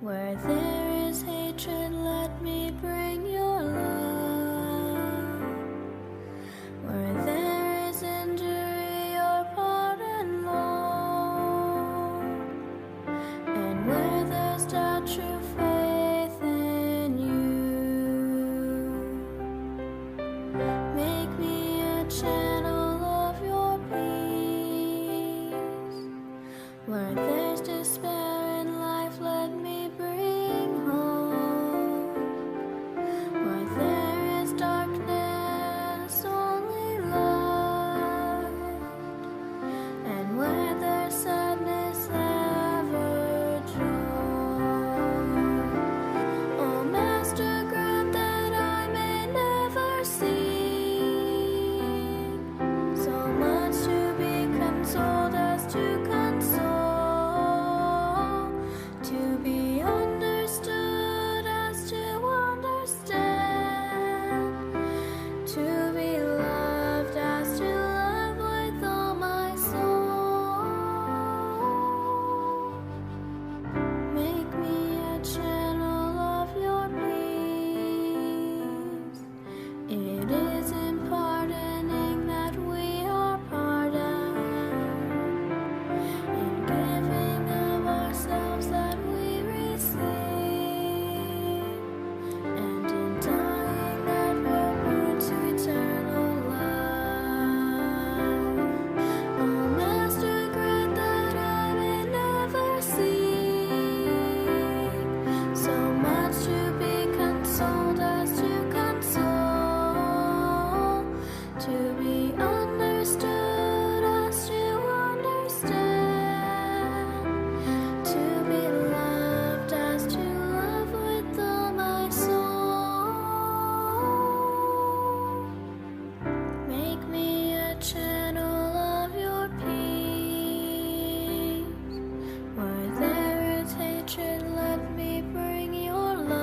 Where there is hatred, let me bring your love. Where there is injury, your pardon, Lord. And where there's doubt, true faith in you. Make me a channel of your peace. Where there's despair in life, let me bring hope. Where there is darkness, only light. And where there's sadness, ever joy. Oh, Master, grant that I may never seek so much to be consoled as to console, to be understood as to understand, to be loved as to love with all my soul. Make me a channel of your peace. It is in pardoning that we are pardoned, in giving of ourselves that we receive, and in dying that we're born to eternal life. Oh, Master, grant that I may never seek so much to be consoled as to console, to be understood as to understand, to be loved as to love with all my soul. Make me a channel of your peace. Where there is hatred, let me bring your love.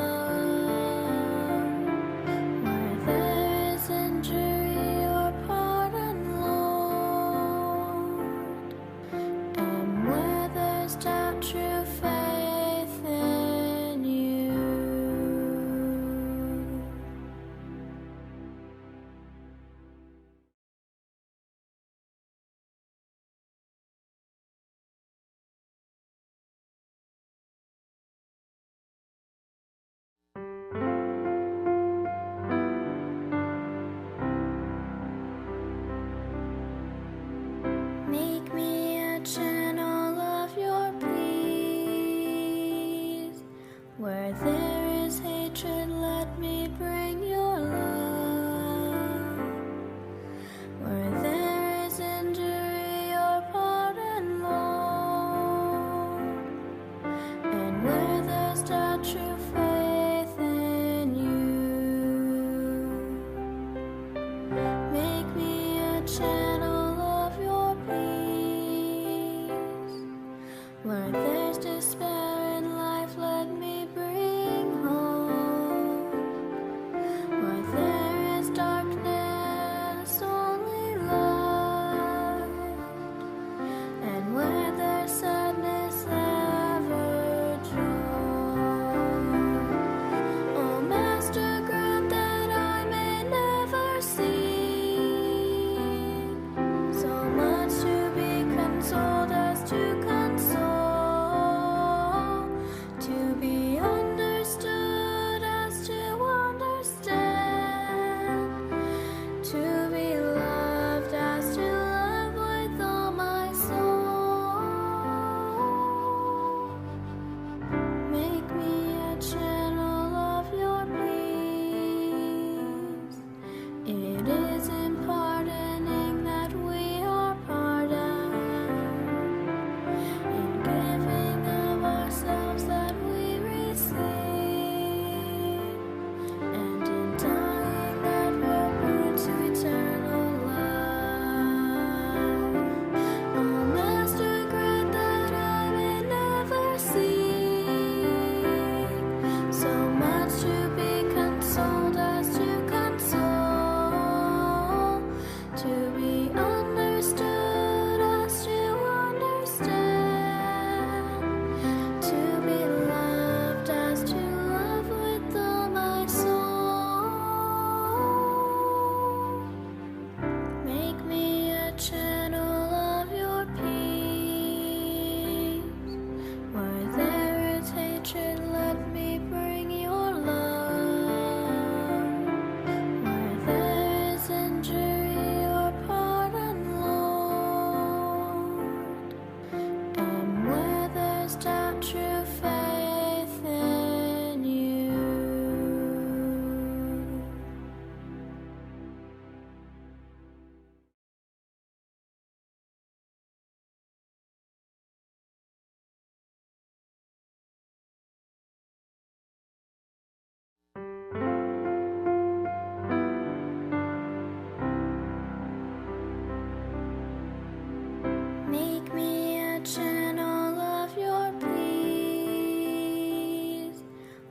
Where there is injury, your pardon, Lord. And where there's doubt, true faith in you. Make me a channel of your peace. Where there is hatred, let me bring your love. Where there is injury, your pardon, Lord. And where there's doubt, true faith in you. Make me a channel of your peace. Where there's despair in life, let me bring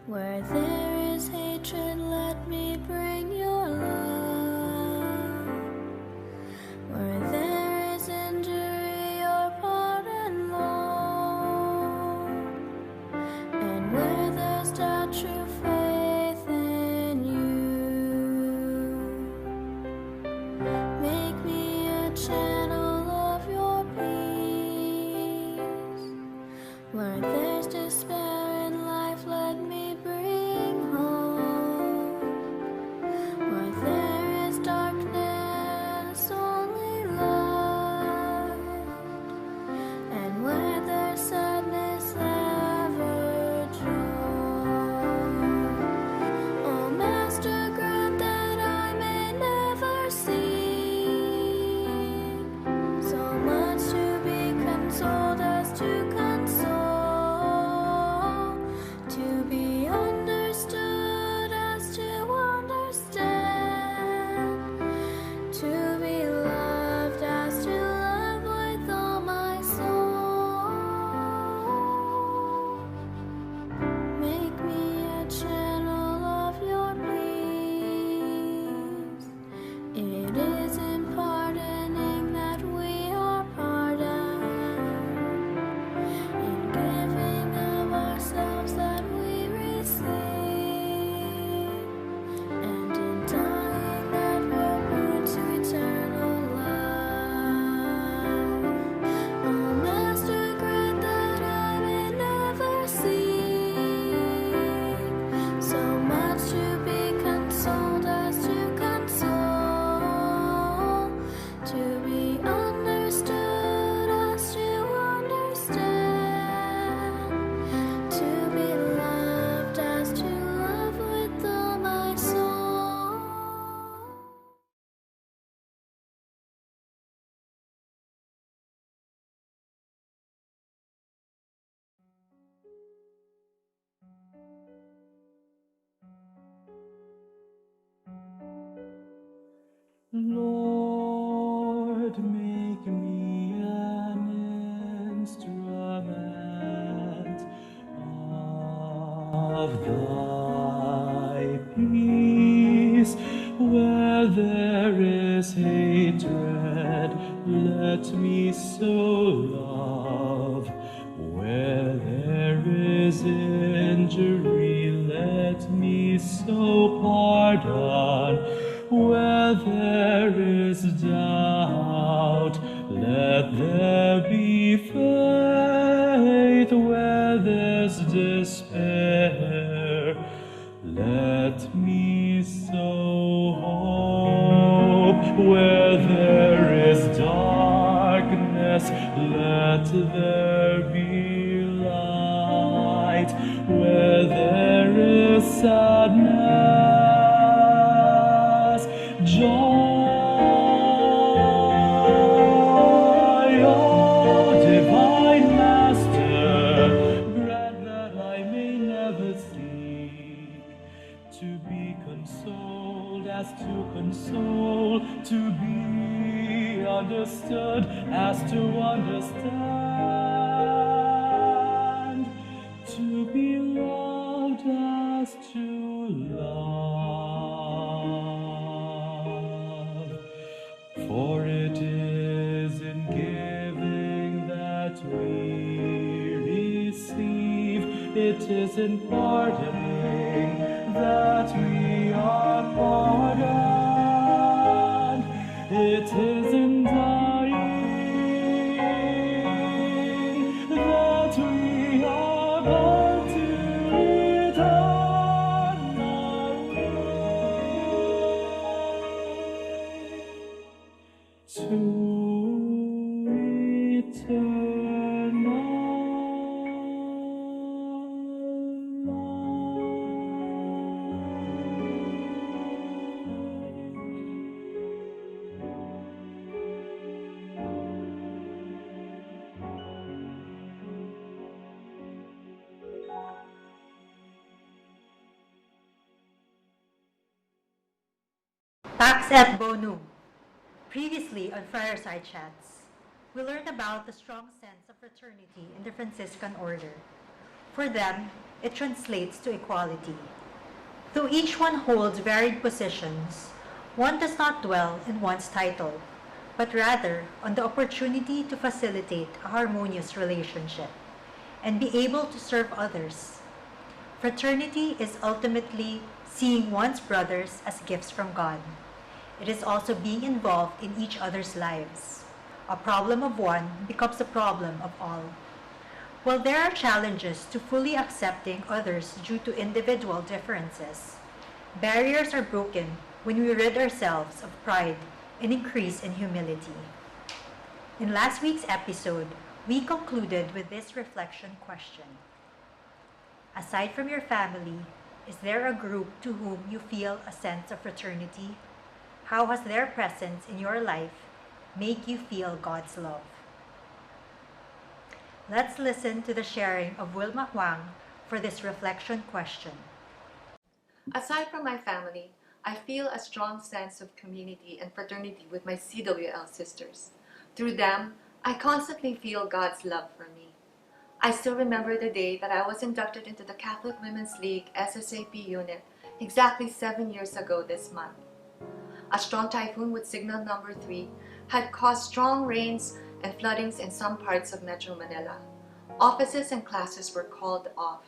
Where there is hatred, let me bring your love. Where there is injury, your pardon, Lord. And where there's doubt, true faith in you. Make me a channel of your peace. Where there's despair in life, let me bring hope. Where there is darkness, only light. And where there's sadness, ever joy. Oh, Master, grant that I may never seek so much to be consoled as to console, to be understood as to understand, to be loved as to love with all my soul. Make me a channel of your peace. It is in pardoning that we are pardoned, in giving of ourselves that we receive, and in dying that we're born to eternal life. Oh, Master, grant that I may never seek so much to be consoled as to console, to be understood as to understand, to be loved as to love with all my soul. Lord, make me an instrument of thy peace. Where there is hatred, let me so love. Where there is injury, let me so pardon. Where there is doubt, let there be faith. Where there's despair, let me sow hope. Where there is darkness, let there be light. Where there is sadness, joy. Oh, divine Master, grant that I may never seek to be consoled as to console, to be understood as to understand, to be loved as to love. For it is in giving that we receive, it is in pardoning that we are pardoned, it is in dying that we are born to eternal life. To eternal CHATS at Bonum. Previously on FRIARSIDE CHATS, we learned about the strong sense of fraternity in the Franciscan order. For them, it translates to equality. Though each one holds varied positions, one does not dwell in one's title, but rather on the opportunity to facilitate a harmonious relationship and be able to serve others. Fraternity is ultimately seeing one's brothers as gifts from God. It is also being involved in each other's lives. A problem of one becomes a problem of all. While there are challenges to fully accepting others due to individual differences, barriers are broken when we rid ourselves of pride and increase in humility. In last week's episode, we concluded with this reflection question. Aside from your family, is there a group to whom you feel a sense of fraternity? How has their presence in your life make you feel God's love? Let's listen to the sharing of Wilma Huang for this reflection question. Aside from my family, I feel a strong sense of community and fraternity with my CWL sisters. Through them, I constantly feel God's love for me. I still remember the day that I was inducted into the Catholic Women's League SSAP unit exactly 7 years ago this month. A strong typhoon with signal number 3 had caused strong rains and floodings in some parts of Metro Manila. Offices and classes were called off.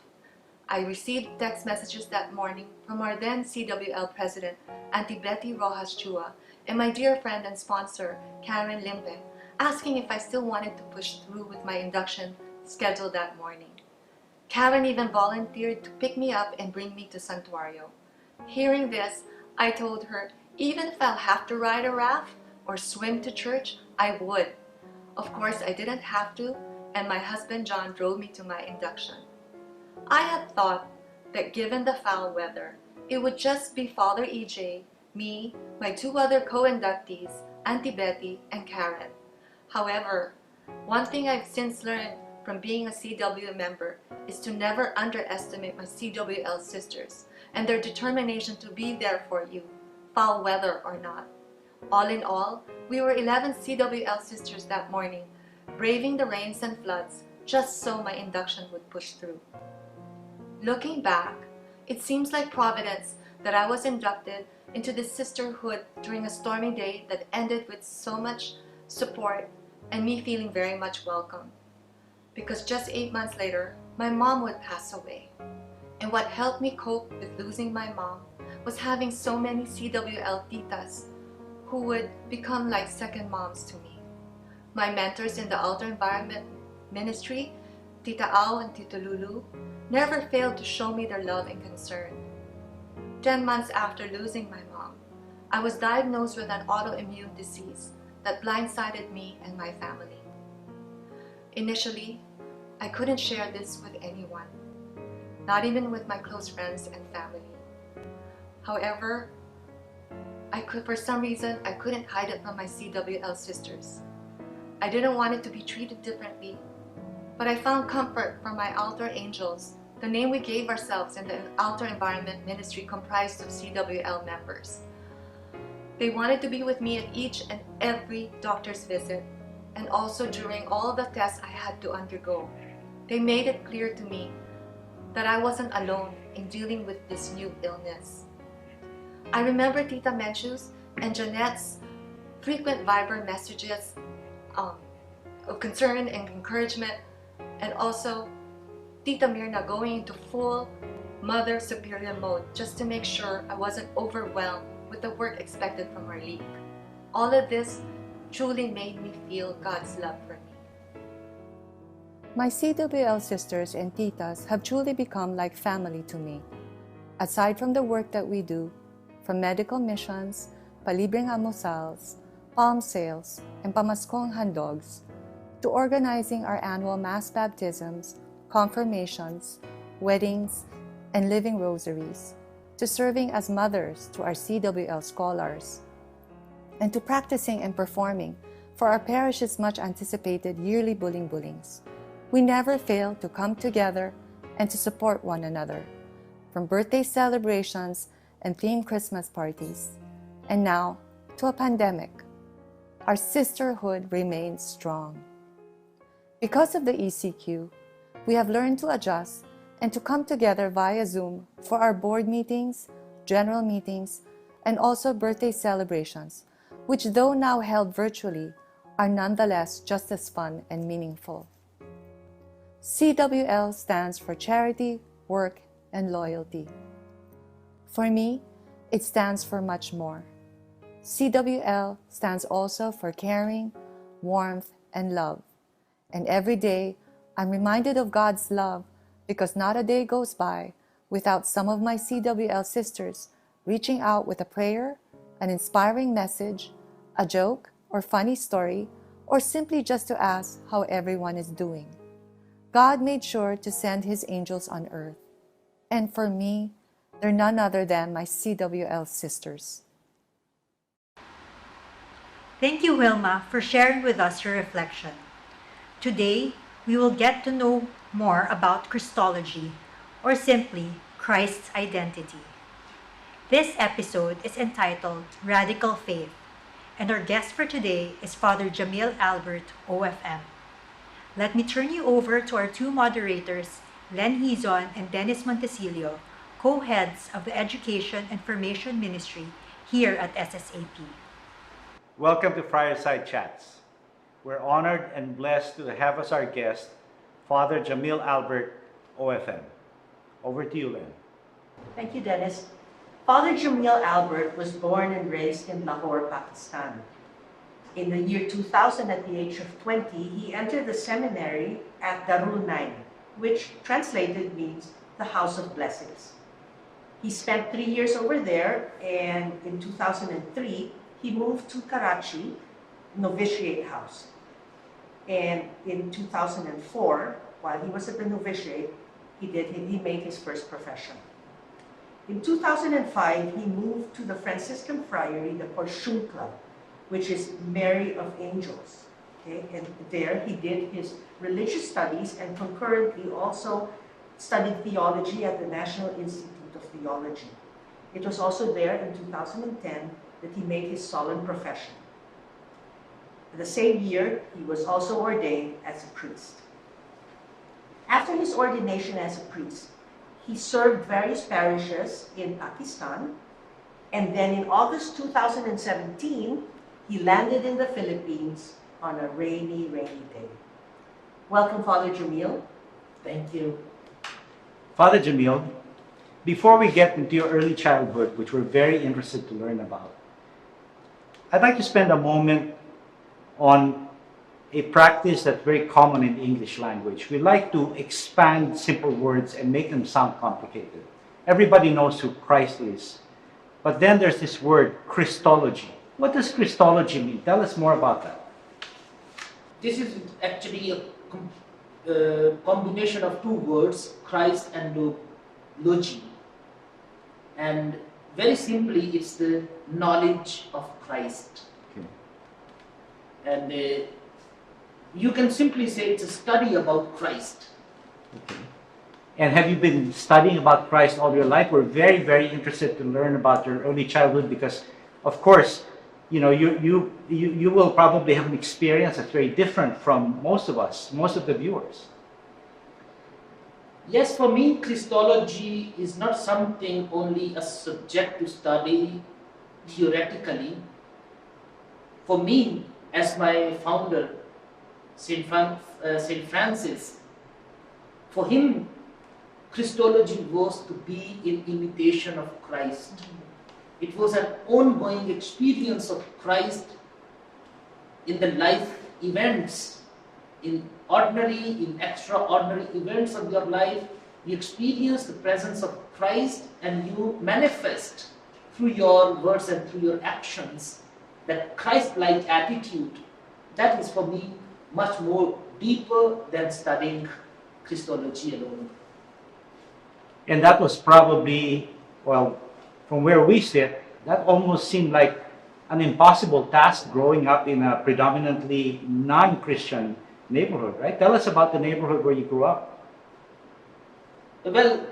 I received text messages that morning from our then CWL president, Auntie Betty Rojas Chua, and my dear friend and sponsor, Karen Limpe, asking if I still wanted to push through with my induction scheduled that morning. Karen even volunteered to pick me up and bring me to Santuario. Hearing this, I told her, even if I'll have to ride a raft or swim to church, I would. Of course, I didn't have to, and my husband John drove me to my induction. I had thought that given the foul weather, it would just be Father EJ, me, my 2 other co-inductees, Auntie Betty, and Karen. However, one thing I've since learned from being a CW member is to never underestimate my CWL sisters and their determination to be there for you, foul weather or not. All in all, we were 11 CWL sisters that morning, braving the rains and floods just so my induction would push through. Looking back, it seems like Providence that I was inducted into this sisterhood during a stormy day that ended with so much support and me feeling very much welcome. Because just 8 months later, my mom would pass away. And what helped me cope with losing my mom was having so many CWL titas who would become like second moms to me. My mentors in the altar environment ministry, Tita Au and Tita Lulu, never failed to show me their love and concern. 10 months after losing my mom, I was diagnosed with an autoimmune disease that blindsided me and my family. Initially, I couldn't share this with anyone, not even with my close friends and family. However, for some reason, I couldn't hide it from my CWL sisters. I didn't want it to be treated differently, but I found comfort from my altar angels, the name we gave ourselves in the altar environment ministry comprised of CWL members. They wanted to be with me at each and every doctor's visit, and also during all the tests I had to undergo. They made it clear to me that I wasn't alone in dealing with this new illness. I remember Tita Menchu's and Jeanette's frequent Viber messages of concern and encouragement, and also Tita Mirna going into full Mother Superior mode just to make sure I wasn't overwhelmed with the work expected from our league. All of this truly made me feel God's love for me. My CWL sisters and titas have truly become like family to me. Aside from the work that we do, from medical missions, palibreng almusals, palm sales, and pamaskong handdogs, to organizing our annual mass baptisms, confirmations, weddings, and living rosaries, to serving as mothers to our CWL scholars, and to practicing and performing for our parish's much anticipated yearly bullings. We never fail to come together and to support one another, from birthday celebrations and themed Christmas parties, and now to a pandemic. Our sisterhood remains strong. Because of the ECQ, we have learned to adjust and to come together via Zoom for our board meetings, general meetings, and also birthday celebrations, which though now held virtually, are nonetheless just as fun and meaningful. CWL stands for Charity, Work, and Loyalty. For me, it stands for much more. CWL stands also for caring, warmth, and love. And every day, I'm reminded of God's love because not a day goes by without some of my CWL sisters reaching out with a prayer, an inspiring message, a joke or funny story, or simply just to ask how everyone is doing. God made sure to send His angels on earth. And for me, they're none other than my CWL sisters. Thank you, Wilma, for sharing with us your reflection. Today, we will get to know more about Christology, or simply Christ's identity. This episode is entitled Radical Faith, and our guest for today is Father Jamil Albert, OFM. Let me turn you over to our two moderators, Len Hizon and Dennis Montecillo, co-heads of the Education and Formation Ministry here at SSAP. Welcome to FRIARSIDE CHATS. We're honored and blessed to have as our guest Father Jamil Albert, OFM. Over to you, Len. Thank you, Dennis. Father Jamil Albert was born and raised in Lahore, Pakistan. In the year 2000, at the age of 20, he entered the seminary at Darul Naim, which translated means the House of Blessings. He spent 3 years over there, and in 2003, he moved to Karachi, Novitiate House. And in 2004, while he was at the novitiate, he made his first profession. In 2005, he moved to the Franciscan friary, the Porshun Club, which is Mary of Angels. Okay? And there he did his religious studies and concurrently also studied theology at the National Institute of Theology. It was also there in 2010 that he made his solemn profession. The same year, he was also ordained as a priest. After his ordination as a priest, he served various parishes in Pakistan, and then in August 2017, he landed in the Philippines on a rainy day. Welcome, Father Jamil. Thank you. Father Jamil, before we get into your early childhood, which we're very interested to learn about, I'd like to spend a moment on a practice that's very common in the English language. We like to expand simple words and make them sound complicated. Everybody knows who Christ is. But then there's this word, Christology. What does Christology mean? Tell us more about that. This is actually a combination of two words, Christ and logi. And very simply, it's the knowledge of Christ. Okay. And you can simply say it's a study about Christ. Okay. And have you been studying about Christ all your life? We're very, very interested to learn about your early childhood because, of course, you know, you will probably have an experience that's very different from most of us, most of the viewers. Yes, for me, Christology is not something only a subject to study theoretically. For me, as my founder, Saint Francis, for him, Christology was to be in imitation of Christ. It was an ongoing experience of Christ in the life events, in ordinary, in extraordinary events of your life. You experience the presence of Christ and you manifest through your words and through your actions that Christ-like attitude. That is for me much more deeper than studying Christology alone. And that was probably, well, from where we sit, that almost seemed like an impossible task growing up in a predominantly non-Christian neighborhood, right? Tell us about the neighborhood where you grew up. Well,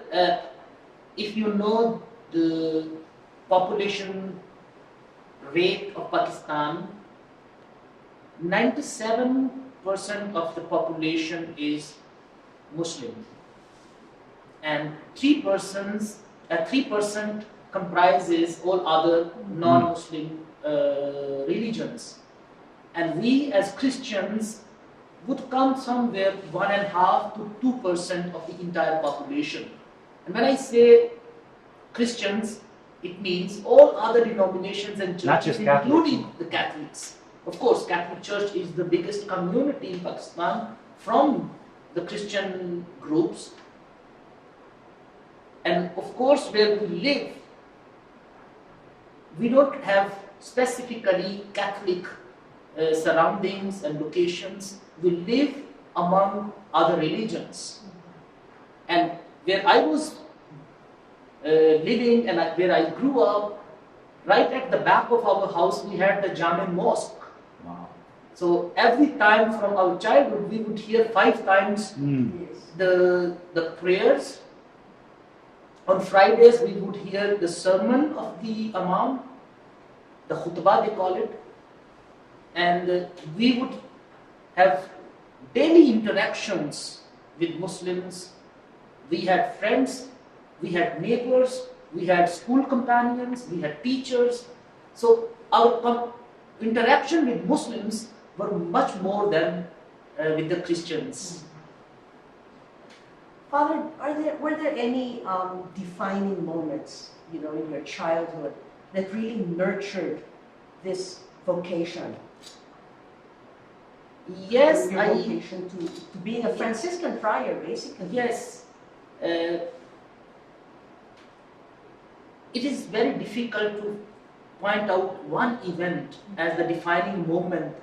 if you know the population rate of Pakistan, 97% of the population is Muslim. and 3% comprises all other non-Muslim religions. And we as Christians would come somewhere 1.5 to 2% of the entire population. And when I say Christians, it means all other denominations and Not churches, just Catholics. including the Catholics. Of course, Catholic Church is the biggest community in Pakistan from the Christian groups. And of course, where we live, we don't have specifically Catholic surroundings and locations. We live among other religions. And where I was living and where I grew up, right at the back of our house, we had the Jami Mosque. Wow. So every time from our childhood, we would hear 5 times the prayers. On Fridays, we would hear the sermon of the Imam, the khutbah they call it, and we would have daily interactions with Muslims. We had friends, we had neighbors, we had school companions, we had teachers. So our interaction with Muslims were much more than with the Christians. Father, were there any defining moments, in your childhood that really nurtured this vocation? Yes, your vocation to being a Franciscan friar, basically. Yes. It is very difficult to point out one event as the defining moment,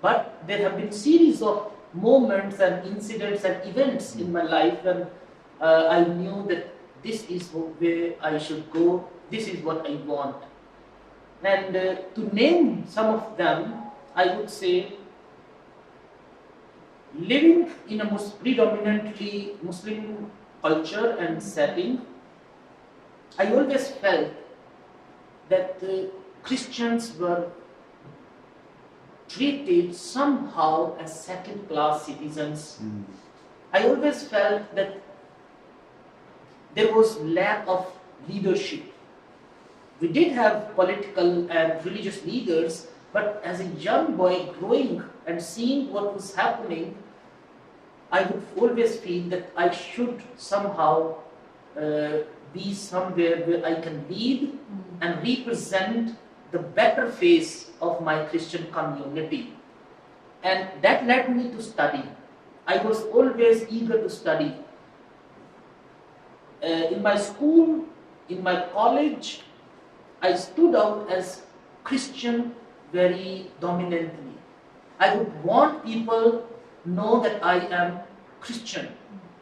but there have been series of moments and incidents and events in my life when I knew that this is where I should go, this is what I want. And to name some of them, I would say living in a predominantly Muslim culture and setting, I always felt that Christians were treated somehow as second-class citizens. I always felt that there was lack of leadership. We did have political and religious leaders, but as a young boy growing and seeing what was happening, I would always feel that I should somehow be somewhere where I can lead and represent the better face of my Christian community. And that led me to study. I was always eager to study. In my school, in my college, I stood out as Christian very dominantly. I would want people know that I am Christian,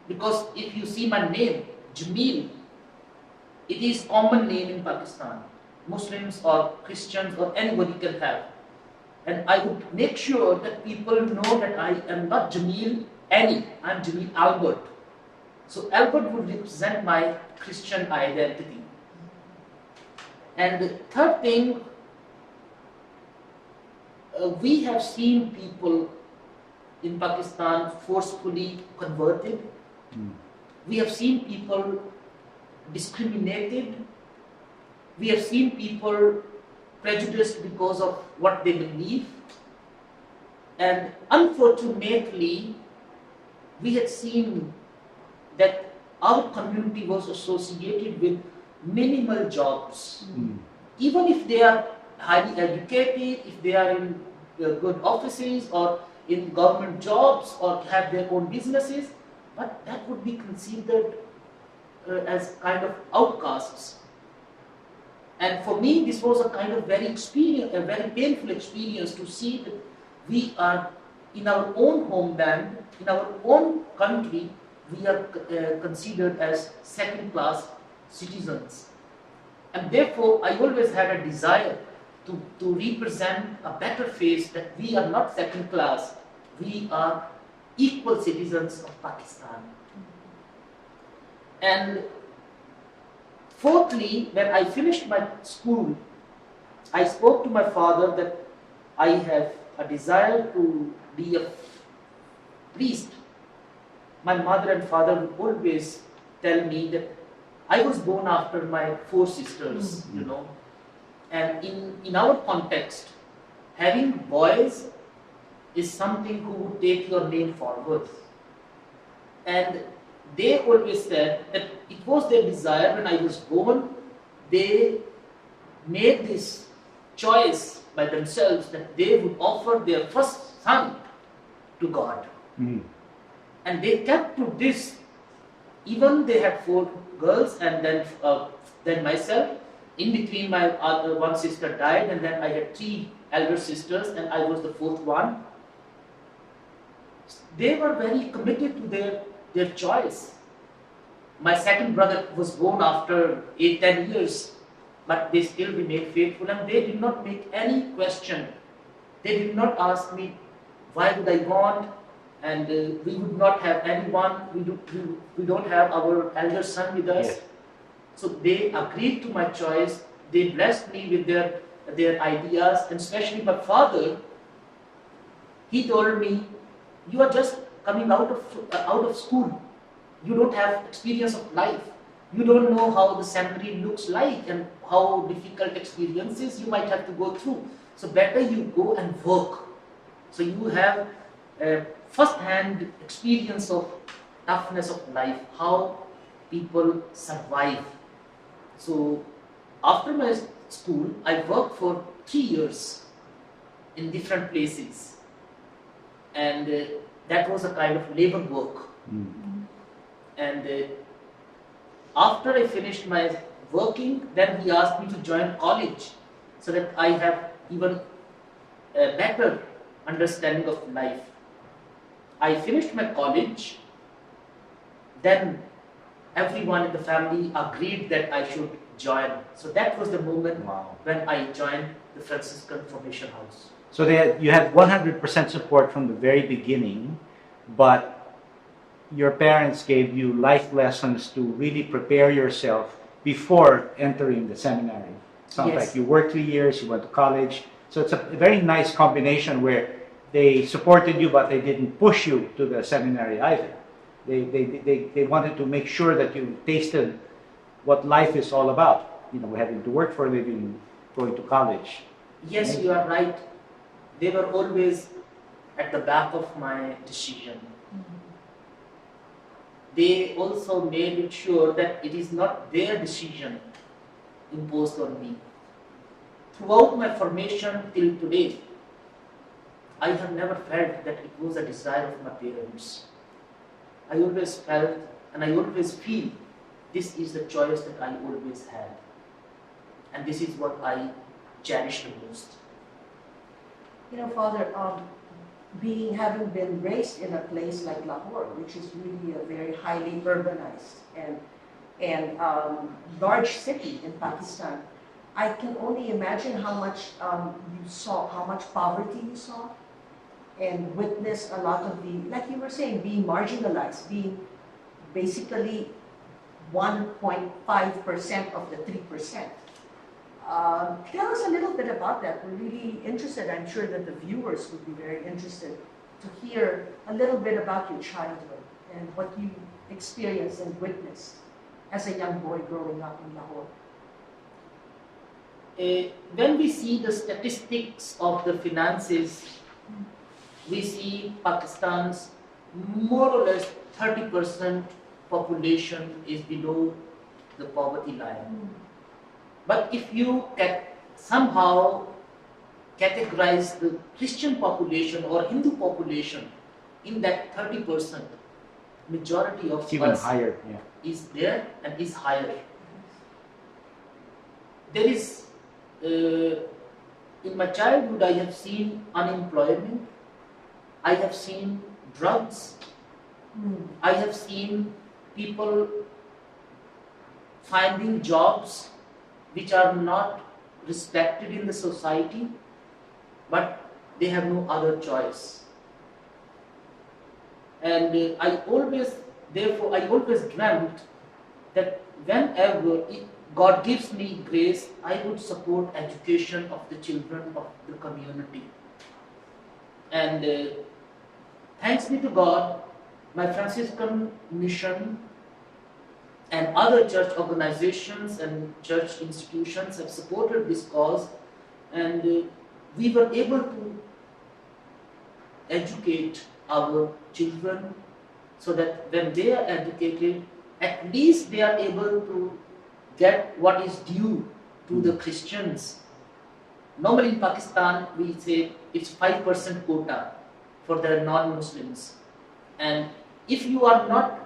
because if you see my name, Jamil, it is common name in Pakistan. Muslims or Christians or anybody can have. And I would make sure that people know that I am not Jamil Annie, I am Jamil Albert. So Albert would represent my Christian identity. And the third thing, we have seen people in Pakistan forcefully converted. We have seen people discriminated. We have seen people prejudiced because of what they believe. And unfortunately, we had seen that our community was associated with minimal jobs. Even if they are highly educated, if they are in good offices or in government jobs or have their own businesses, but that would be considered as kind of outcasts. And for me, this was a kind of very painful experience to see that we are in our own homeland, in our own country, we are considered as second-class citizens. And therefore, I always had a desire to represent a better face that we are not second-class, we are equal citizens of Pakistan. And fourthly, when I finished my school, I spoke to my father that I have a desire to be a priest. My mother and father would always tell me that I was born after my 4 sisters, you know, and in our context, having boys is something who would take your name forward. And they always said that it was their desire when I was born, they made this choice by themselves that they would offer their first son to God. And they kept to this, even they had 4 girls and then myself. In between, my other one sister died, and then I had 3 elder sisters, and I was the 4th one. They were very committed to their choice. My second brother was born after 8-10 years, but they still remained faithful, and they did not make any question. They did not ask me, why would I want? And we would not have anyone. We don't have our elder son with us. Yes. So they agreed to my choice. They blessed me with their ideas, and especially my father. He told me, "You are just coming out of school. You don't have experience of life. You don't know how the seminary looks like and how difficult experiences you might have to go through. So better you go and work. So you have a first-hand experience of toughness of life, how people survive." So after my school, I worked for 3 years in different places, and that was a kind of labor work. And after I finished my working, then he asked me to join college so that I have even a better understanding of life. I finished my college, then everyone in the family agreed that I should join. So that was the moment when I joined the Franciscan Formation House. So you had 100% support from the very beginning, but your parents gave you life lessons to really prepare yourself before entering the seminary. Sounds like you worked 3 years, you went to college. So it's a very nice combination where they supported you, but they didn't push you to the seminary either. They wanted to make sure that you tasted what life is all about. You know, having to work for a living, going to college. Yes, you are right. They were always at the back of my decision. They also made it sure that it is not their decision imposed on me. Throughout my formation till today, I have never felt that it was a desire of my parents. I always felt, and I always feel, this is the choice that I always had. And this is what I cherish the most. You know, Father, having been raised in a place like Lahore, which is really a very highly urbanized and large city in Pakistan, I can only imagine how much you saw, how much poverty you saw, and witnessed a lot of the, like you were saying, being marginalized, being basically 1.5% of the 3%. Tell us a little bit about that. We're really interested. I'm sure that the viewers would be very interested to hear a little bit about your childhood and what you experienced and witnessed as a young boy growing up in Lahore. When we see the statistics of the finances, we see Pakistan's more or less 30% population is below the poverty line. But if you can somehow categorize the Christian population or Hindu population in that 30%, majority of it's even us higher, is there and is higher. There is, in my childhood, I have seen unemployment, I have seen drugs, I have seen people finding jobs which are not respected in the society, but they have no other choice. And I always dreamt that whenever God gives me grace, I would support education of the children of the community. And thanks be to God, my Franciscan mission and other church organizations and church institutions have supported this cause, and we were able to educate our children so that when they are educated, at least they are able to get what is due to the Christians. Normally in Pakistan, we say it's 5% quota for the non-Muslims. And if you are not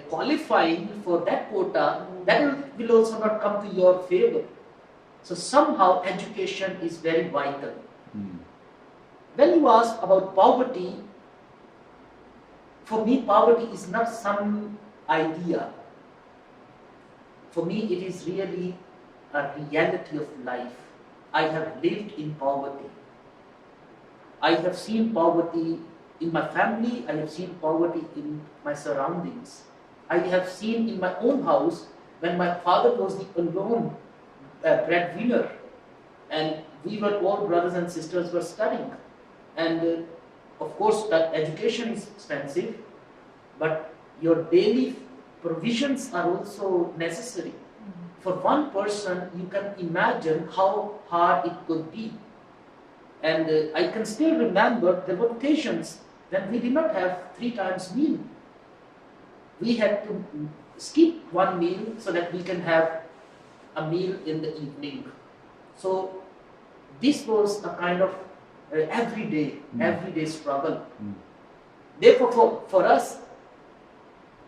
qualifying for that quota, that will also not come to your favor. So somehow education is very vital. When you ask about poverty, for me poverty is not some idea. For me it is really a reality of life. I have lived in poverty. I have seen poverty in my family, I have seen poverty in my surroundings. I have seen in my own house when my father was the alone breadwinner, and we were all brothers and sisters were studying. And of course that education is expensive, but your daily provisions are also necessary. For one person, you can imagine how hard it could be. And I can still remember there were occasions when we did not have 3 times meal. We had to skip one meal so that we can have a meal in the evening. So this was a kind of everyday struggle. Therefore, for us,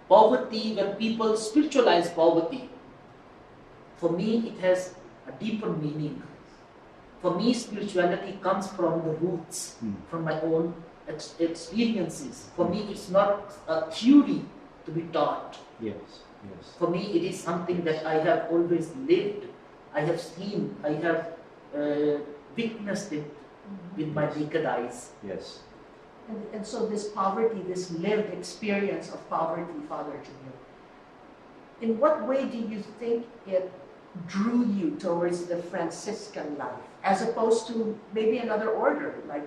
poverty, when people spiritualize poverty, for me it has a deeper meaning. For me, spirituality comes from the roots, from my own experiences. For me, it's not a theory to be taught. Yes. For me, it is something that I have always lived. I have seen, I have witnessed it with my naked eyes. Yes. And so this poverty, this lived experience of poverty, Father Jamil, in what way do you think it drew you towards the Franciscan life, as opposed to maybe another order, like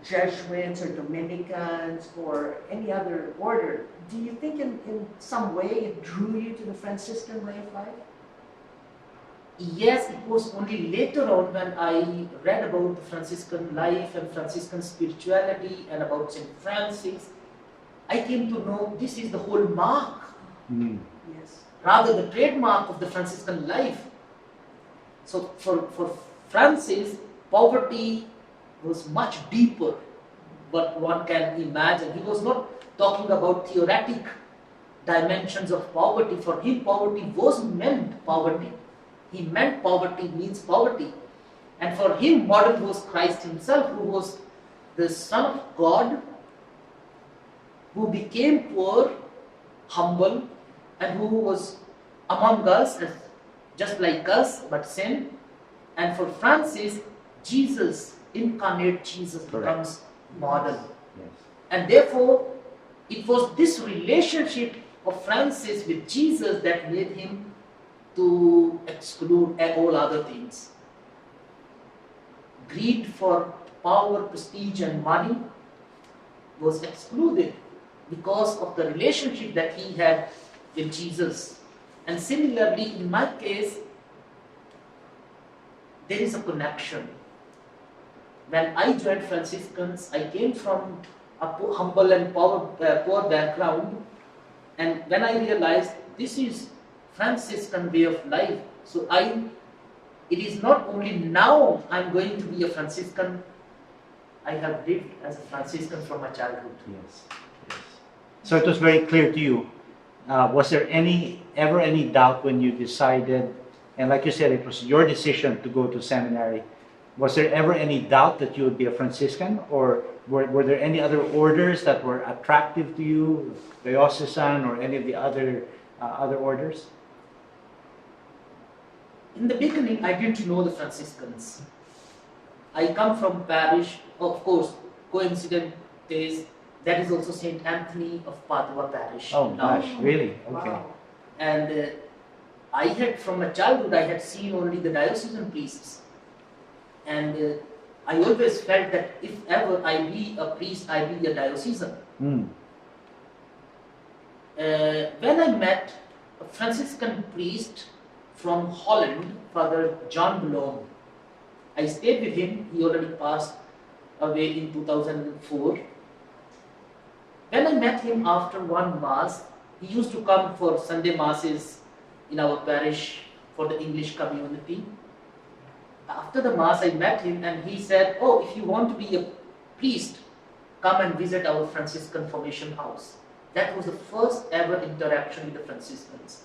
Jesuits or Dominicans or any other order? Do you think in some way it drew you to the Franciscan way of life? Yes, it was only later on when I read about the Franciscan life and Franciscan spirituality and about St. Francis, I came to know this is the whole mark. Yes. Rather the trademark of the Franciscan life. So for Francis, poverty was much deeper what one can imagine. He was not talking about theoretic dimensions of poverty. For him, poverty was meant poverty. He meant poverty means poverty. And for him, model was Christ himself, who was the Son of God, who became poor, humble, and who was among us, just like us, but sin. And for Francis, Jesus, incarnate Jesus, becomes model. Yes. And therefore, it was this relationship of Francis with Jesus that made him to exclude all other things. Greed for power, prestige and money was excluded because of the relationship that he had with Jesus. And similarly, in my case, there is a connection. When I joined Franciscans, I came from a humble and poor background, and when I realized this is Franciscan way of life, so it is not only now I'm going to be a Franciscan, I have lived as a Franciscan from my childhood. Yes. So it was very clear to you. Was there ever any doubt when you decided, and like you said, it was your decision to go to seminary, was there ever any doubt that you would be a Franciscan, or were there any other orders that were attractive to you, diocesan or any of the other orders? In the beginning, I didn't know the Franciscans. I come from parish, of course, coincident is that is also St. Anthony of Padua parish. Oh gosh, really? Okay. Wow. And I had, from my childhood, I had seen only the diocesan priests. And I always felt that if ever I be a priest, I be a diocesan. when I met a Franciscan priest from Holland, Father John Bonum, I stayed with him. He already passed away in 2004. When I met him after one Mass, he used to come for Sunday Masses in our parish for the English community. After the Mass, I met him and he said, "Oh, if you want to be a priest, come and visit our Franciscan formation house." That was the first ever interaction with the Franciscans.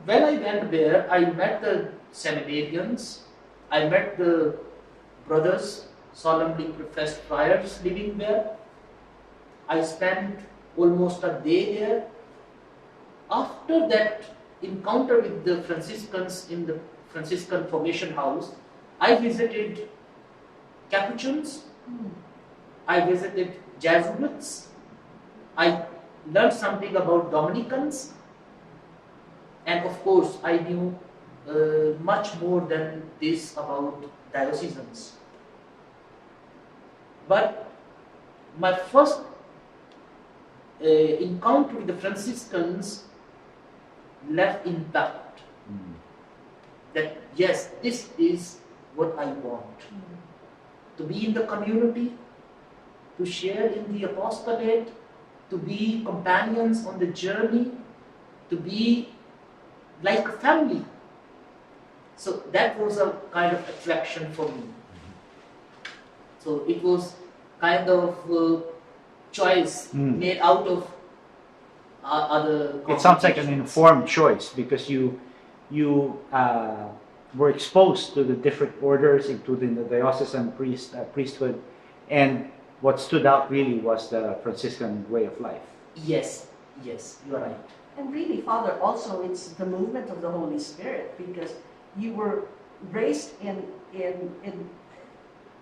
When I went there, I met the seminarians, I met the brothers, solemnly professed friars living there. I spent almost a day there. After that encounter with the Franciscans in the Franciscan formation house, I visited Capuchins, I visited Jesuits, I learned something about Dominicans, and of course I knew much more than this about diocesans. But my first encounter with the Franciscans left impact that yes, this is what I want. To be in the community, to share in the apostolate, to be companions on the journey, to be like a family. So that was a kind of attraction for me. So it was kind of choice made out of other. It sounds like an informed choice because you were exposed to the different orders, including the diocesan priesthood, and what stood out really was the Franciscan way of life. Yes, yes, you are right. And really, Father, also it's the movement of the Holy Spirit, because you were raised in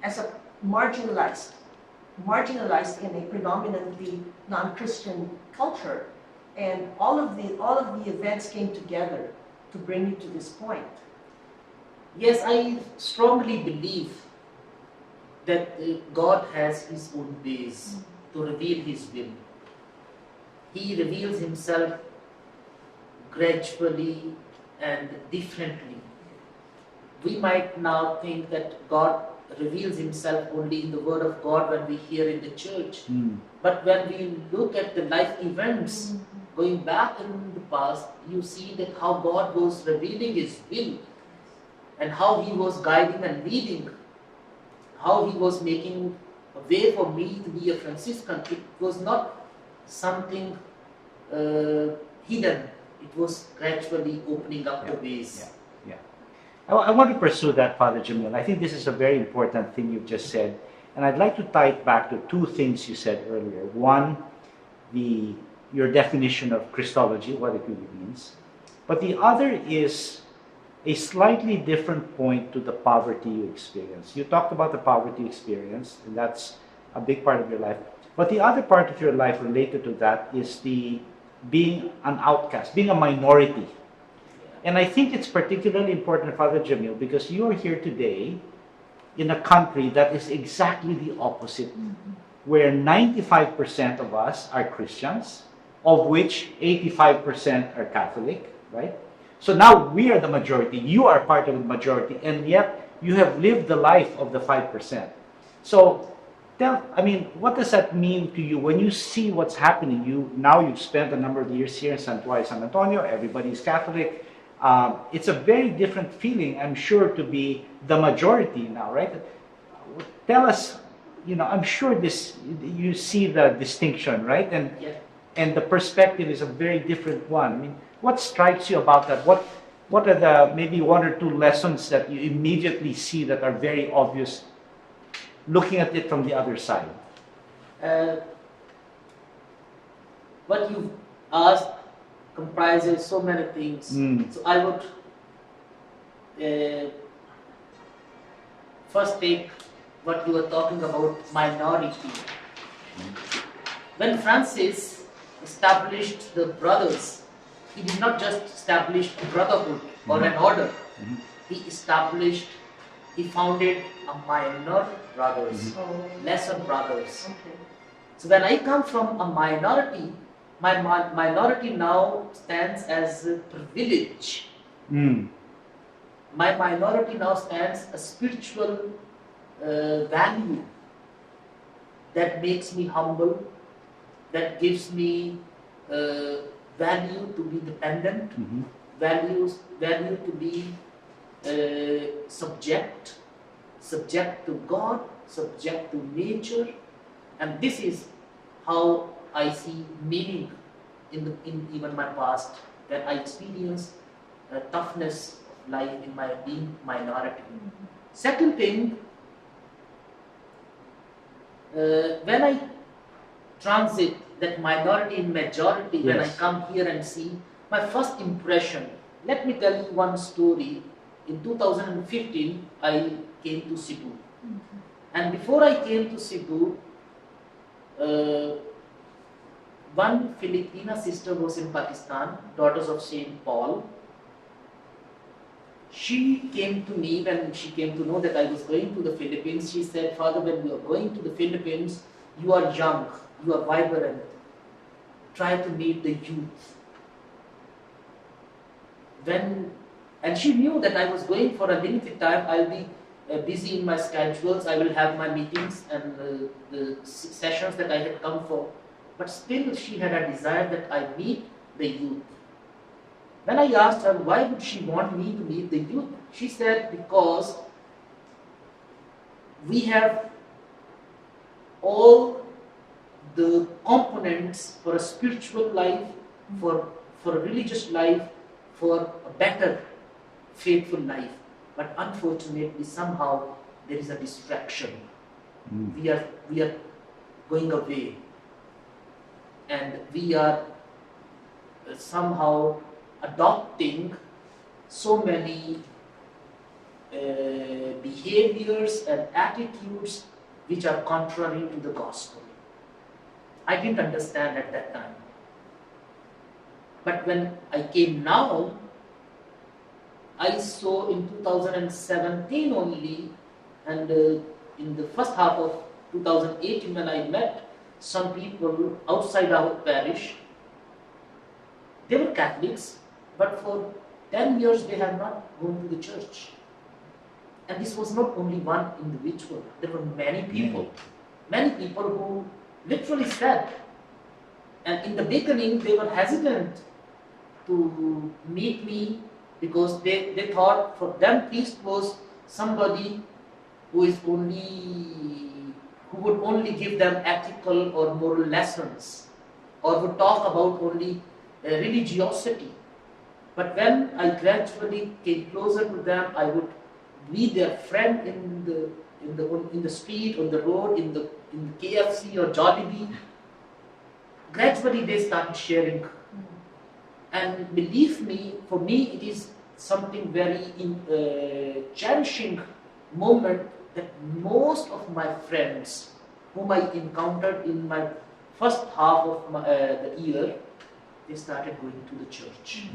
as a marginalized in a predominantly non-Christian culture, and all of the events came together to bring you to this point. Yes, I strongly believe that God has His own ways to reveal His will. He reveals Himself gradually and differently. We might now think that God reveals Himself only in the Word of God when we hear in the church. But when we look at the life events going back in the past, you see that how God was revealing His will and how He was guiding and leading, how He was making a way for me to be a Franciscan. It was not something hidden. It was gradually opening up the ways. Yeah. I want to pursue that, Father Jamil. I think this is a very important thing you've just said. And I'd like to tie it back to two things you said earlier. One, your definition of Christology, what it really means. But the other is a slightly different point to the poverty you experience. You talked about the poverty experience, and that's a big part of your life. But the other part of your life related to that is the being an outcast, being a minority. And I think it's particularly important, Father Jamil, because you are here today in a country that is exactly the opposite, where 95% of us are Christians, of which 85% are Catholic, right? So now we are the majority, you are part of the majority, and yet you have lived the life of the 5%. So what does that mean to you when you see what's happening? You've spent a number of years here in Santuario San Antonio, everybody's Catholic. It's a very different feeling, I'm sure, to be the majority now, right? Tell us, I'm sure you see the distinction, right? And the perspective is a very different one. I mean, what strikes you about that? What are the maybe one or two lessons that you immediately see that are very obvious looking at it from the other side? What you've asked comprises so many things. So I would first take what you were talking about, minority. When Francis established the brothers, he did not just establish a brotherhood or an order. He founded a minor brothers, lesser brothers. Okay. So when I come from a minority, my minority now stands as a privilege. My minority now stands a spiritual value that makes me humble, that gives me value to be dependent, value to be subject to God, subject to nature, and this is how I see meaning in even my past, that I experience toughness of life in my being minority. Second thing, when I transit that minority in majority, when I come here and see, my first impression, let me tell you one story. In 2015, I came to Cebu. And before I came to Cebu, one Filipina sister was in Pakistan, Daughters of St. Paul. She came to me when she came to know that I was going to the Philippines. She said, "Father, when you are going to the Philippines, you are young, you are vibrant. Try to meet the youth." And she knew that I was going for a limited time. I'll be busy in my schedules. I will have my meetings and the sessions that I had come for. But still, she had a desire that I meet the youth. When I asked her why would she want me to meet the youth, she said, because we have all the components for a spiritual life, for a religious life, for a better faithful life. But unfortunately, somehow there is a distraction. We are going away, and we are somehow adopting so many behaviors and attitudes which are contrary to the gospel. I didn't understand at that time. But when I came now, I saw in 2017 only, and in the first half of 2018 when I met some people outside our parish. They were Catholics, but for 10 years they had not gone to the church. And this was not only one individual. There were many people who literally said, and in the beginning they were hesitant to meet me because they thought for them priest was somebody who would only give them ethical or moral lessons, or would talk about only religiosity. But when I gradually came closer to them, I would be their friend in the street, on the road, in the KFC or Jollibee. Gradually they started sharing. And believe me, for me it is something very cherishing moment that most of my friends whom I encountered in my first half of the year, they started going to the church.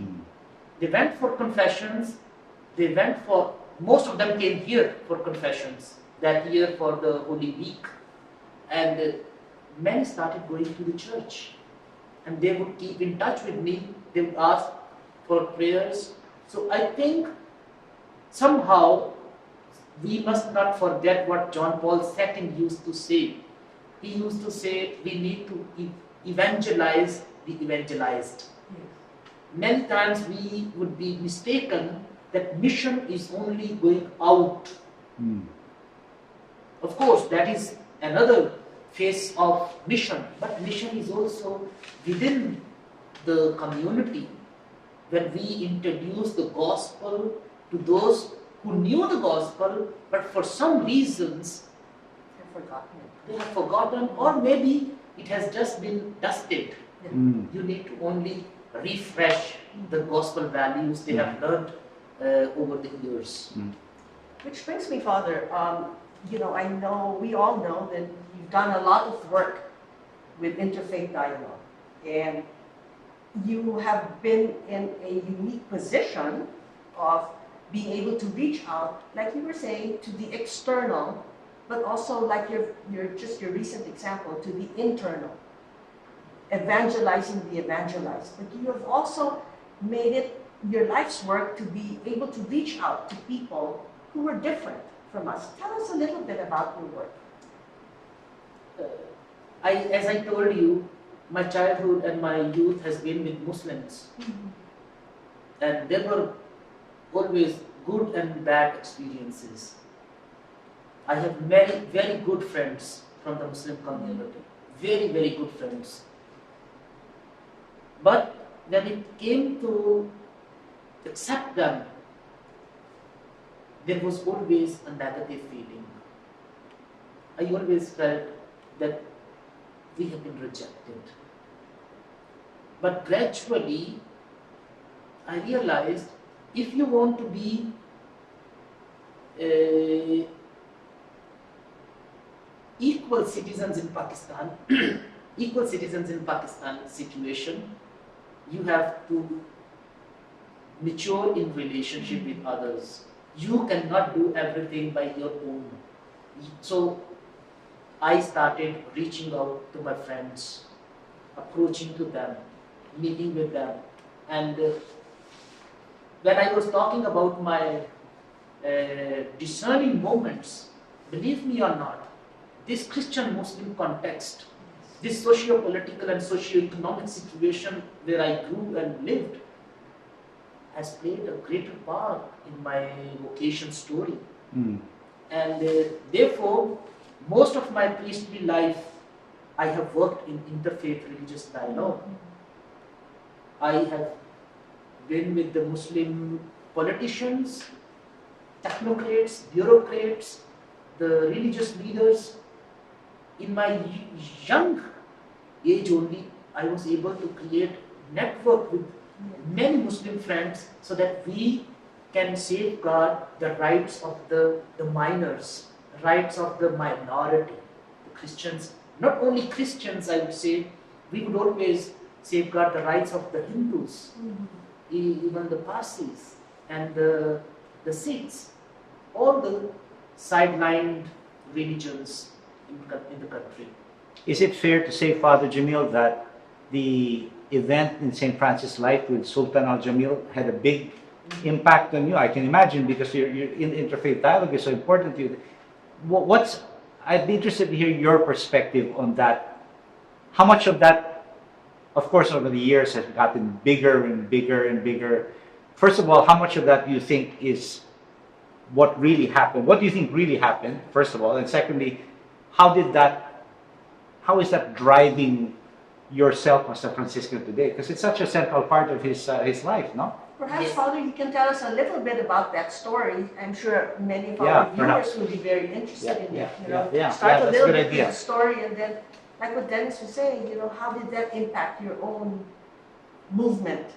They went for confessions, most of them came here for confessions that year for the Holy Week, and many started going to the church, and they would keep in touch with me, they would ask for prayers. So I think somehow we must not forget what John Paul II used to say. He used to say we need to evangelize the evangelized. Many times we would be mistaken that mission is only going out. Of course, that is another phase of mission, but mission is also within the community. When we introduce the gospel to those who knew the gospel, but for some reasons they have forgotten, or maybe it has just been dusted. You need to only refresh the gospel values they have learned over the years. Which brings me, Father, I know, we all know that you've done a lot of work with interfaith dialogue, and you have been in a unique position of being able to reach out, like you were saying, to the external, but also like your recent example, to the internal. evangelizing the evangelized, but you have also made it your life's work to be able to reach out to people who are different from us. Tell us a little bit about your work. As I told you, my childhood and my youth has been with Muslims. And there were always good and bad experiences. I have very, very good friends from the Muslim community. Very, very good friends. But when it came to accept them, there was always a negative feeling. I always felt that we have been rejected. But gradually, I realized if you want to be equal citizens in Pakistan, equal citizens in Pakistan situation, you have to mature in relationship with others. You cannot do everything by your own. So I started reaching out to my friends, approaching to them, meeting with them. And when I was talking about my discerning moments, believe me or not, this Christian-Muslim context, this socio-political and socio-economic situation where I grew and lived, has played a greater part in my vocation story. And therefore, most of my priestly life, I have worked in interfaith religious dialogue. I have been with the Muslim politicians, technocrats, bureaucrats, the religious leaders. In my young age only, I was able to create network with many Muslim friends so that we can safeguard the rights of the minors, rights of the minority, the Christians. Not only Christians, I would say, we would always safeguard the rights of the Hindus, even the Parsis and the Sikhs, all the sidelined religions in the country. Is it fair to say, Father Jamil, that the event in St. Francis' life with Sultan Al-Jamil had a big impact on you? I can imagine, because you're in interfaith dialogue is so important to you. I'd be interested to hear your perspective on that. How much of that, of course, over the years has gotten bigger and bigger and bigger. First of all, how much of that do you think is what really happened? What do you think really happened, first of all? And secondly, how is that driving yourself as a Franciscan today? Because it's such a central part of his life, no? Perhaps, Father, you can tell us a little bit about that story. I'm sure many of our viewers will be very interested in it. Start a little bit with the story, and then, like what Dennis was saying, how did that impact your own movement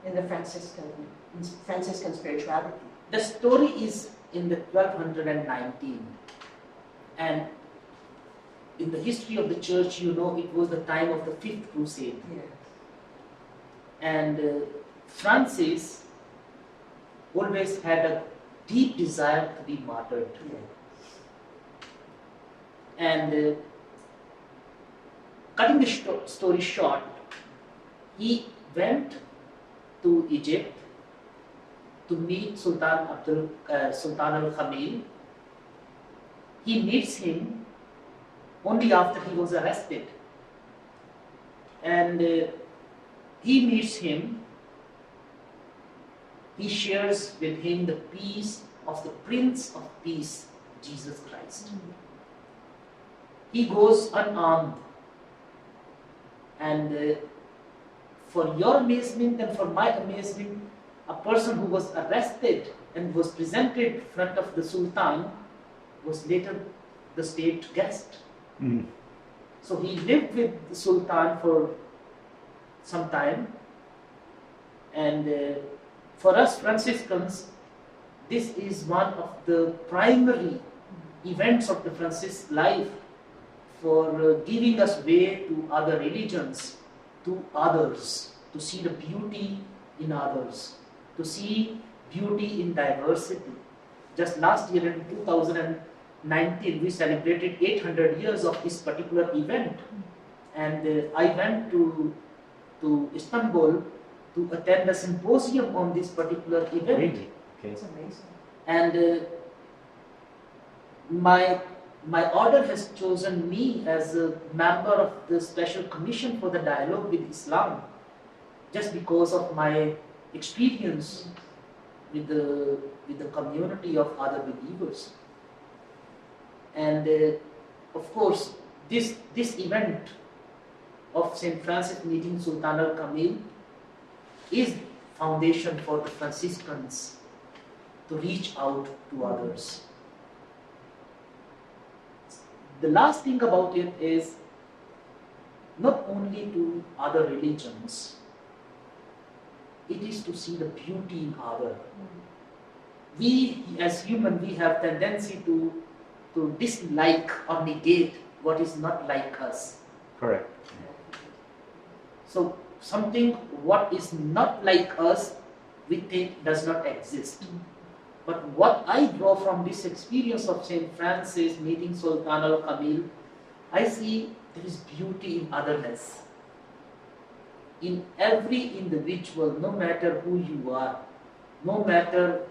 in the Franciscan spirituality? The story is in the 1219, and in the history of the church, it was the time of the Fifth Crusade. Yes. And Francis always had a deep desire to be martyred. Yes. And cutting the story short, he went to Egypt to meet Sultan al-Khamil. He meets him only after he was arrested. And he meets him. He shares with him the peace of the Prince of Peace, Jesus Christ. He goes unarmed. And for your amazement and for my amazement, a person who was arrested and was presented in front of the Sultan was later the state guest. So he lived with the Sultan for some time. And for us Franciscans, this is one of the primary events of the Franciscan life for giving us way to other religions, to others, to see the beauty in others, to see beauty in diversity. Just last year in 2019, we celebrated 800 years of this particular event. and I went to Istanbul to attend a symposium on this particular event. Really? Okay. It's amazing. And my order has chosen me as a member of the Special Commission for the Dialogue with Islam, just because of my experience with the community of other believers. And of course, this event of St. Francis meeting Sultan al-Kamil is foundation for the Franciscans to reach out to others. The last thing about it is not only to other religions, it is to see the beauty in other. We as human, we have tendency to dislike or negate what is not like us. Correct. So something what is not like us, we think does not exist. But what I draw from this experience of St. Francis meeting Sultan al-Kamil, I see there is beauty in otherness. In every individual, no matter who you are, no matter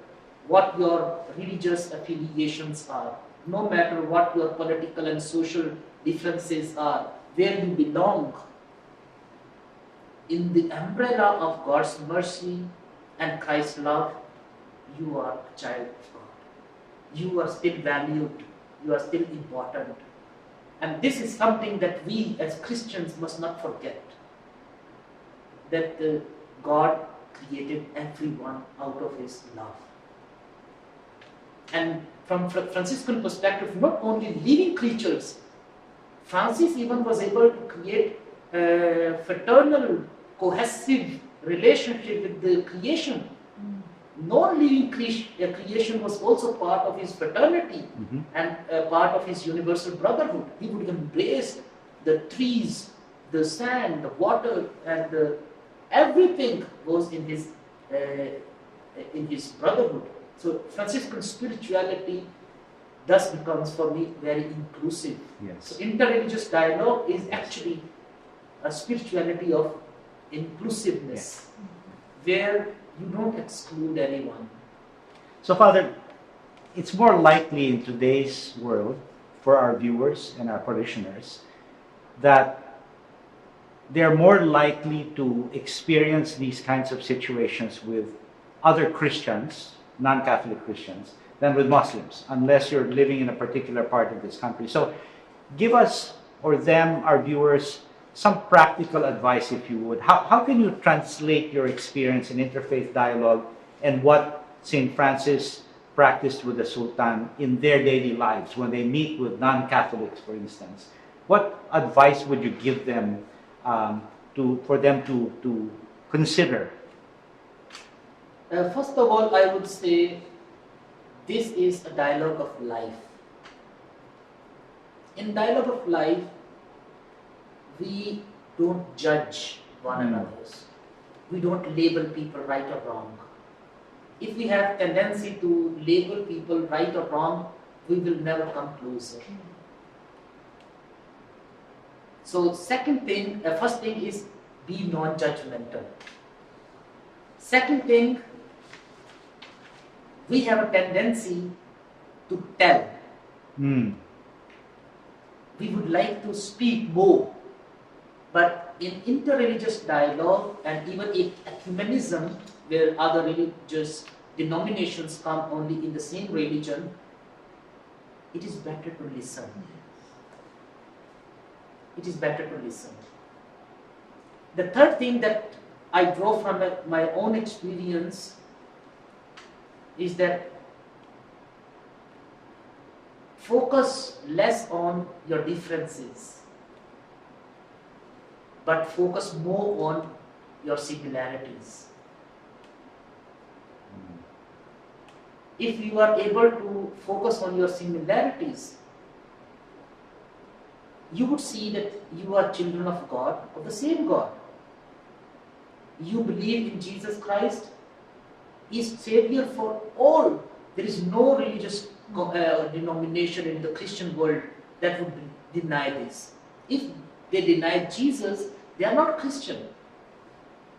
what your religious affiliations are, no matter what your political and social differences are, where you belong, in the umbrella of God's mercy and Christ's love, you are a child of God. You are still valued. You are still important. And this is something that we as Christians must not forget. That God created everyone out of His love. And from Franciscan perspective, not only living creatures, Francis even was able to create a fraternal, cohesive relationship with the creation. Non-living creation was also part of his fraternity and part of his universal brotherhood. He would embrace the trees, the sand, the water, and everything was in his brotherhood. So Franciscan spirituality thus becomes for me very inclusive. Yes. So interreligious dialogue is actually a spirituality of inclusiveness, where you don't exclude anyone. So, Father, it's more likely in today's world for our viewers and our parishioners that they're more likely to experience these kinds of situations with other Christians, non-Catholic Christians, than with Muslims, unless you're living in a particular part of this country. So, give us, or them, our viewers, some practical advice, if you would. How can you translate your experience in interfaith dialogue and what St. Francis practiced with the Sultan in their daily lives when they meet with non-Catholics, for instance? What advice would you give them for them to consider? First of all, I would say this is a dialogue of life. In dialogue of life, we don't judge one another. We don't label people right or wrong. If we have tendency to label people right or wrong, we will never come closer. So first thing is be non-judgmental. Second thing, we have a tendency to tell. We would like to speak more. But in interreligious dialogue and even in ecumenism, where other religious denominations come only in the same religion, it is better to listen. It is better to listen. The third thing that I draw from my own experience is that focus less on your differences, but focus more on your similarities. If you are able to focus on your similarities, you would see that you are children of God, of the same God. You believe in Jesus Christ, He is Savior for all. There is no religious denomination in the Christian world that would deny this. If they deny Jesus, they are not Christian.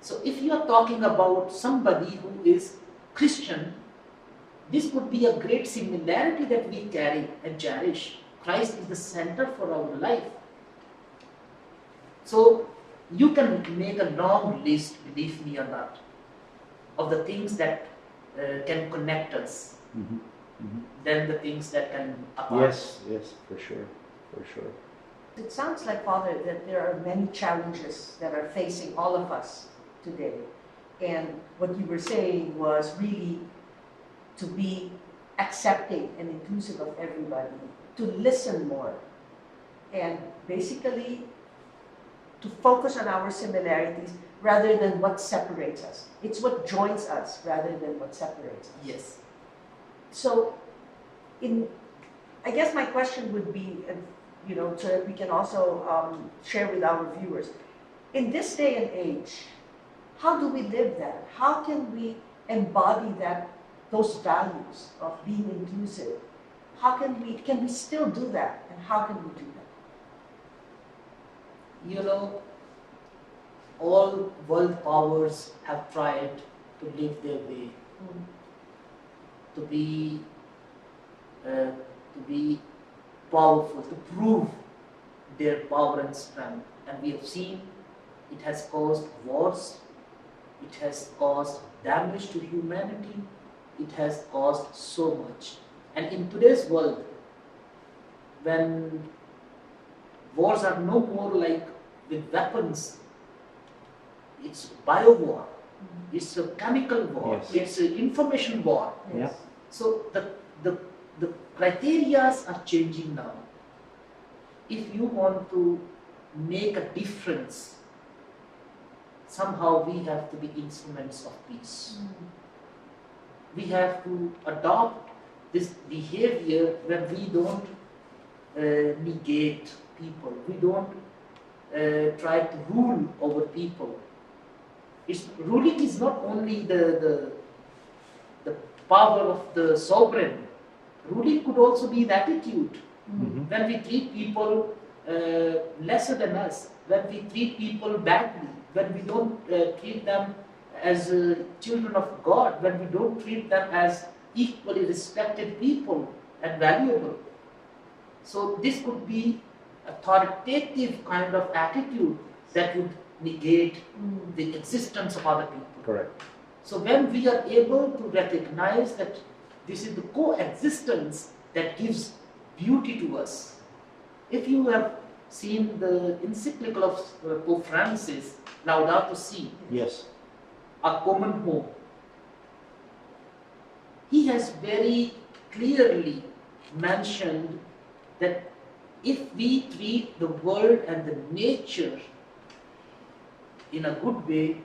So if you are talking about somebody who is Christian, this would be a great similarity that we carry and cherish. Christ is the center for our life. So you can make a long list, believe me or not, of the things that can connect us, than the things that can apart. Yes, for sure. It sounds like, Father, that there are many challenges that are facing all of us today. And what you were saying was really to be accepting and inclusive of everybody, to listen more, and basically to focus on our similarities rather than what separates us. It's what joins us rather than what separates us. Yes. So, I guess my question would be, so that we can also share with our viewers, in this day and age, how do we live that? How can we embody those values of being inclusive? How can we still do that, and how can we do that? All world powers have tried to live their way, to be powerful, to prove their power and strength. And we have seen it has caused wars, it has caused damage to humanity, it has caused so much. And in today's world, when wars are no more like with weapons, it's bio war, it's a chemical war, it's an information war. Yes. So the criteria are changing now. If you want to make a difference, somehow we have to be instruments of peace. We have to adopt this behavior where we don't negate people, we don't try to rule over people. Ruling is not only the power of the sovereign. Ruling could also be the attitude. When we treat people lesser than us, when we treat people badly, when we don't treat them as children of God, when we don't treat them as equally respected people and valuable. So this could be authoritative kind of attitude that would negate the existence of other people. Correct. So when we are able to recognize that this is the coexistence that gives beauty to us. If you have seen the encyclical of Pope Francis, Laudato Si, Yes. a common home, he has very clearly mentioned that if we treat the world and the nature in a good way,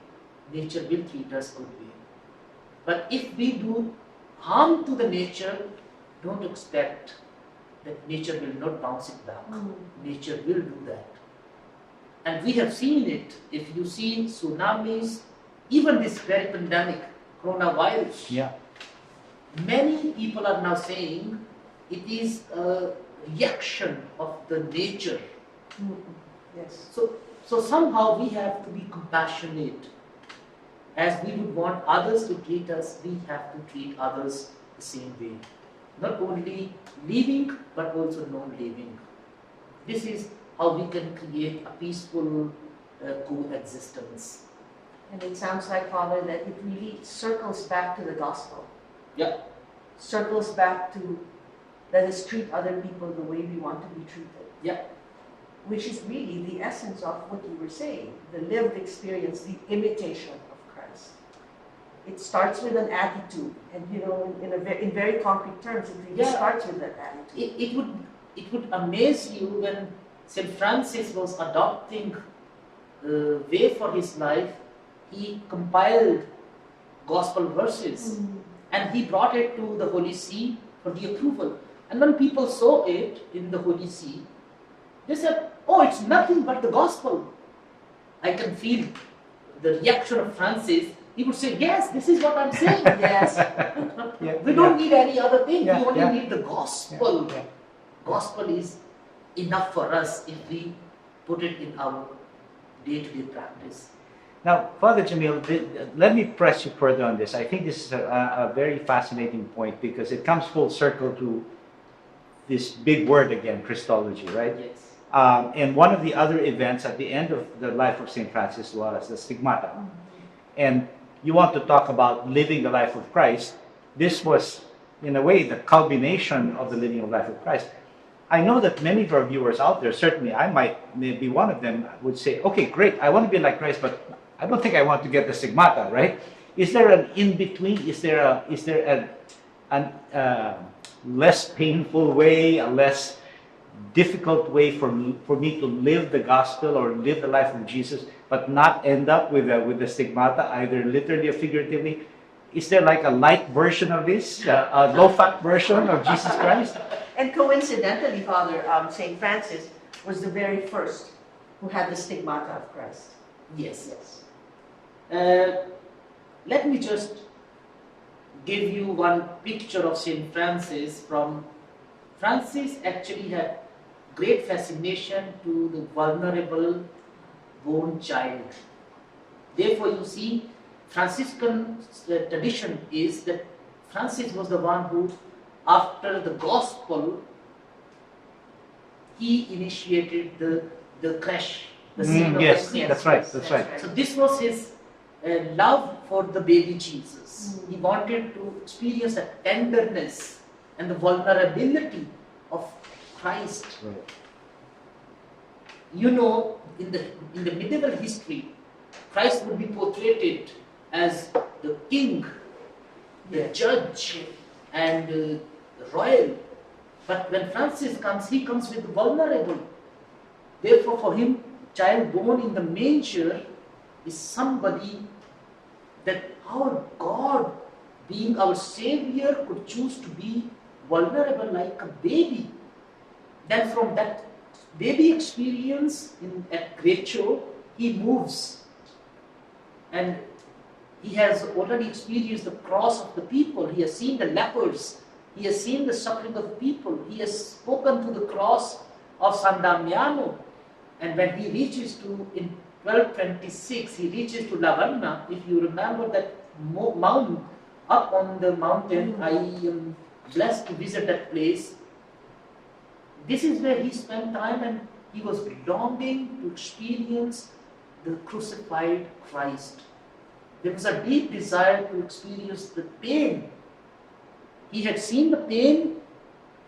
nature will treat us good way. But if we do harm to the nature, don't expect that nature will not bounce it back. Nature will do that. And we have seen it. If you see tsunamis, even this very pandemic, coronavirus, Yeah. many people are now saying it is a reaction of the nature. Yes. So somehow we have to be compassionate. As we would want others to treat us, we have to treat others the same way. Not only living, but also non-living. This is how we can create a peaceful coexistence. And it sounds like, Father, that it really circles back to the gospel. Yeah. Circles back to let us treat other people the way we want to be treated. Yeah. Which is really the essence of what you were saying, the lived experience, the imitation of Christ. It starts with an attitude, and in very concrete terms, it really starts with that attitude. It would amaze you when St. Francis was adopting the way for his life. He compiled gospel verses and he brought it to the Holy See for the approval. And when people saw it in the Holy See, they said, "Oh, it's nothing but the gospel." I can feel the reaction of Francis. He would say, "Yes, this is what I'm saying." Yes. We don't need any other thing. Yeah, We only yeah. need the gospel. Yeah. Gospel is enough for us if we put it in our day-to-day practice. Now, Father Jamil, let me press you further on this. I think this is a very fascinating point because it comes full circle to this big word again, Christology, right? Yes. And one of the other events at the end of the life of St. Francis was the stigmata. And you want to talk about living the life of Christ. This was, in a way, the culmination of the living of life of Christ. I know that many of our viewers out there, certainly I might be one of them, would say, okay, great, I want to be like Christ, but I don't think I want to get the stigmata, right? Is there an in-between? Is there a less painful way, a less difficult way for me to live the gospel or live the life of Jesus, but not end up with the stigmata, either literally or figuratively? Is there like a light version of this, a low-fat version of Jesus Christ? And coincidentally, Father, St. Francis was the very first who had the stigmata of Christ. Yes. Let me just give you one picture of St. Francis. Francis actually had great fascination to the vulnerable born child. Therefore, you see, Franciscan tradition is that Francis was the one who, after the gospel, he initiated the creche, the scene of Yes, the that's right. So this was his love for the baby Jesus. He wanted to experience the tenderness and the vulnerability of Christ. Right. You know, in the medieval history, Christ would be portrayed as the king, the judge, and the royal. But when Francis comes, he comes with the vulnerable. Therefore, for him, child born in the manger is somebody that our God, being our Savior, could choose to be vulnerable like a baby. Then from that baby experience at Grecho, he moves. And he has already experienced the cross of the people. He has seen the lepers. He has seen the suffering of the people. He has spoken to the cross of San Damiano. And when he reaches to, in 1226, he reaches to Lavanna. If you remember that mount, up on the mountain, I am blessed to visit that place. This is where he spent time, and he was longing to experience the crucified Christ. There was a deep desire to experience the pain. He had seen the pain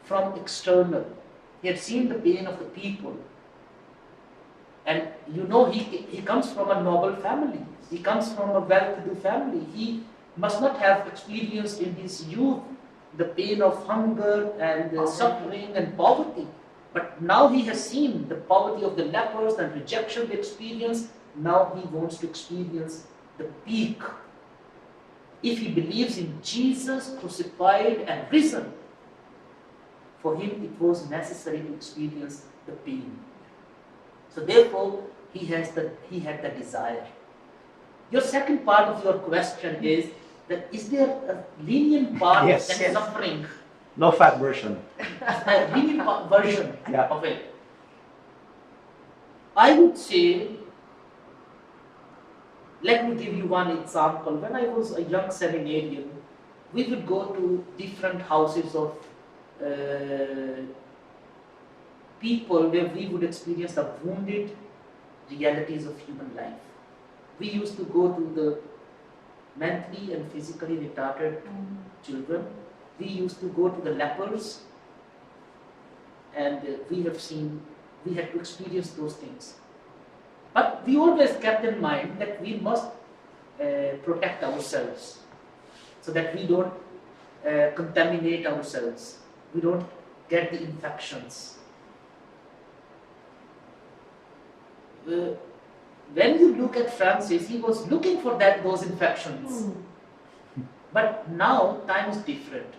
from external. He had seen the pain of the people. And you know, he comes from a noble family. He comes from a well-to-do family. He must not have experienced in his youth the pain of hunger and suffering and poverty. But now he has seen the poverty of the lepers and rejection they experience. Now he wants to experience the peak. If he believes in Jesus crucified and risen, for him it was necessary to experience the pain. So therefore, he had the desire. Your second part of your question is that is there a lenient part Yes. and suffering? Low-fat version. A lenient version Yeah. of it. I would say, let me give you one example. When I was a young seminarian, we would go to different houses of people where we would experience the wounded realities of human life. We used to go to the mentally and physically retarded children. We used to go to the lepers, and we had to experience those things. But we always kept in mind that we must protect ourselves so that we don't contaminate ourselves. We don't get the infections. When you look at Francis, he was looking for those infections. But now time is different.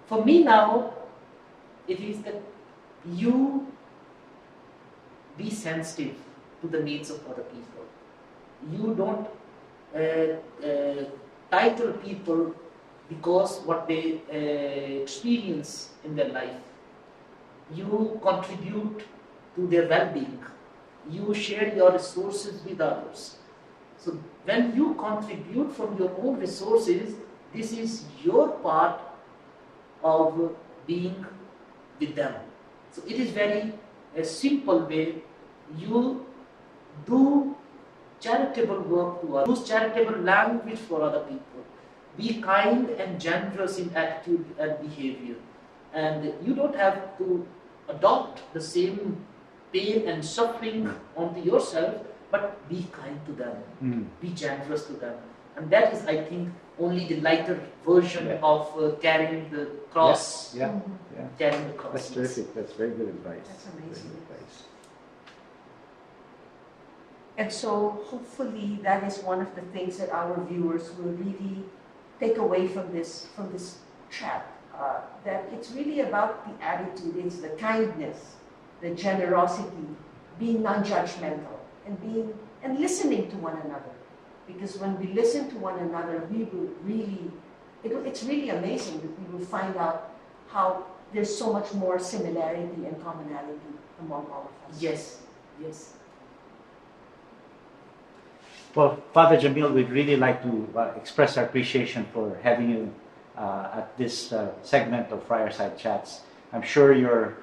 For me now, it is that you be sensitive to the needs of other people. You don't title people because what they experience in their life. You contribute to their well-being. you share your resources with others. So when you contribute from your own resources, this is your part of being with them. So it is very a simple way you do charitable work to others, use charitable language for other people, be kind and generous in attitude and behavior. And you don't have to adopt the same pain and suffering onto yourself, but be kind to them, be generous to them. And that is, I think, only the lighter version of carrying the cross. Yeah. Carrying the cross. That's terrific. That's very good advice. That's amazing. Very good advice. And so hopefully that is one of the things that our viewers will really take away from this chat. That it's really about the attitude, it's the kindness, the generosity, being non-judgmental, and listening to one another. Because when we listen to one another, we will really, it's really amazing that we will find out how there's so much more similarity and commonality among all of us. Yes, yes. Well, Father Jamil, we'd really like to express our appreciation for having you at this segment of Friarside Chats. I'm sure your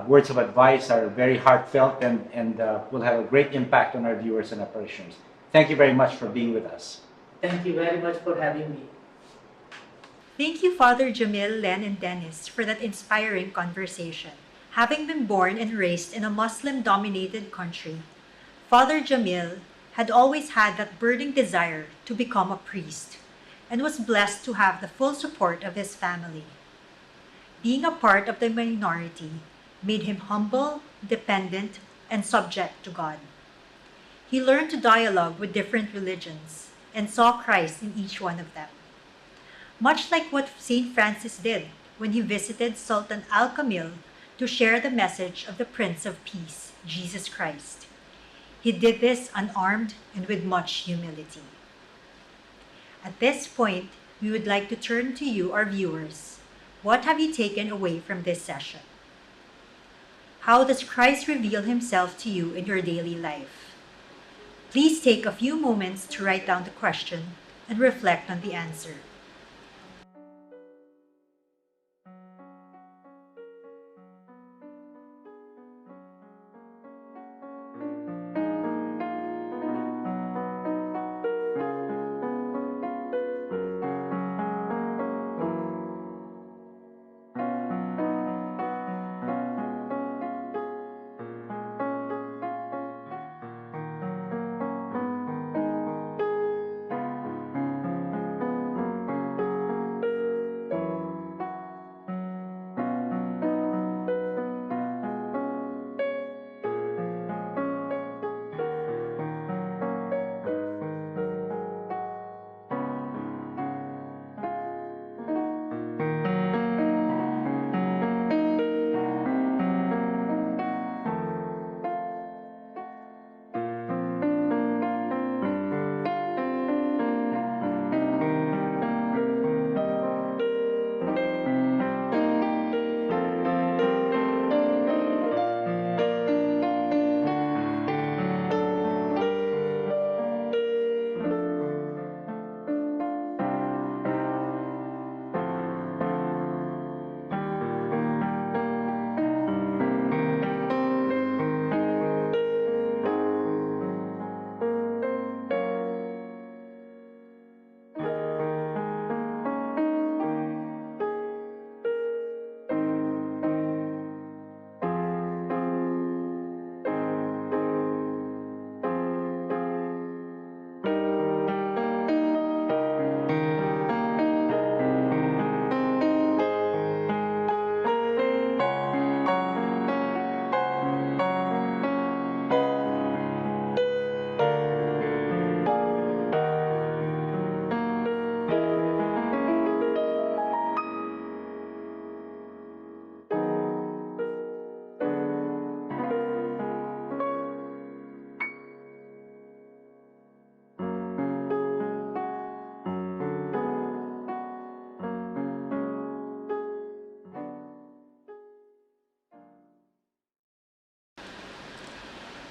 words of advice are very heartfelt and will have a great impact on our viewers and our parishioners. Thank you very much for being with us. Thank you very much for having me. Thank you, Father Jamil, Len, and Dennis, for that inspiring conversation. Having been born and raised in a Muslim-dominated country, Father Jamil had always had that burning desire to become a priest and was blessed to have the full support of his family. Being a part of the minority made him humble, dependent, and subject to God. He learned to dialogue with different religions and saw Christ in each one of them. Much like what St. Francis did when he visited Sultan Al-Kamil to share the message of the Prince of Peace, Jesus Christ. He did this unarmed and with much humility. At this point, we would like to turn to you, our viewers. What have you taken away from this session? How does Christ reveal himself to you in your daily life? Please take a few moments to write down the question and reflect on the answer.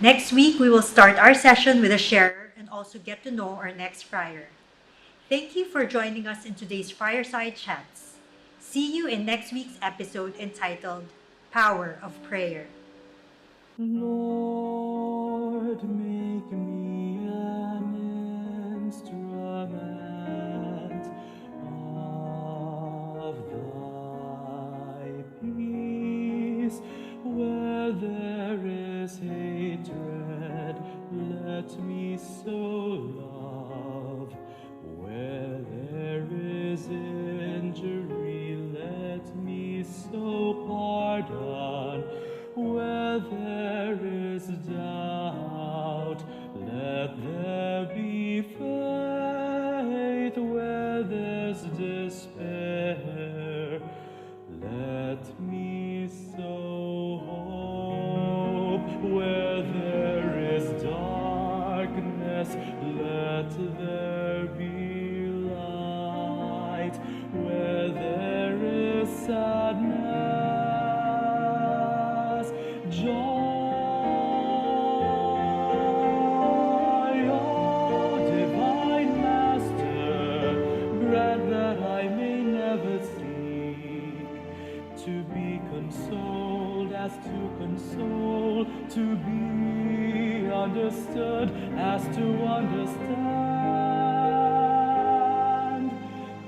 Next week, we will start our session with a sharer and also get to know our next friar. Thank you for joining us in today's Fireside Chats. See you in next week's episode entitled Power of Prayer. Lord, make me an instrument of thy peace. Where there is hatred, let me so love. Where there is injury, let me so pardon. Where there is doubt, let there be faith. Where there's despair, let me sow hope. Where there is darkness, let there be light. Where there is sadness, joy. Oh, divine Master, grant that I may never seek to be consoled as to console, to be understood as to understand,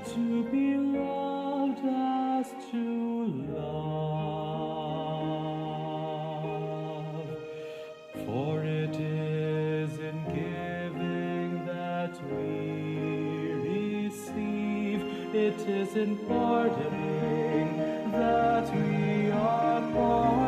to be loved as to love. For it is in giving that we receive, it is in pardoning that we are pardoned.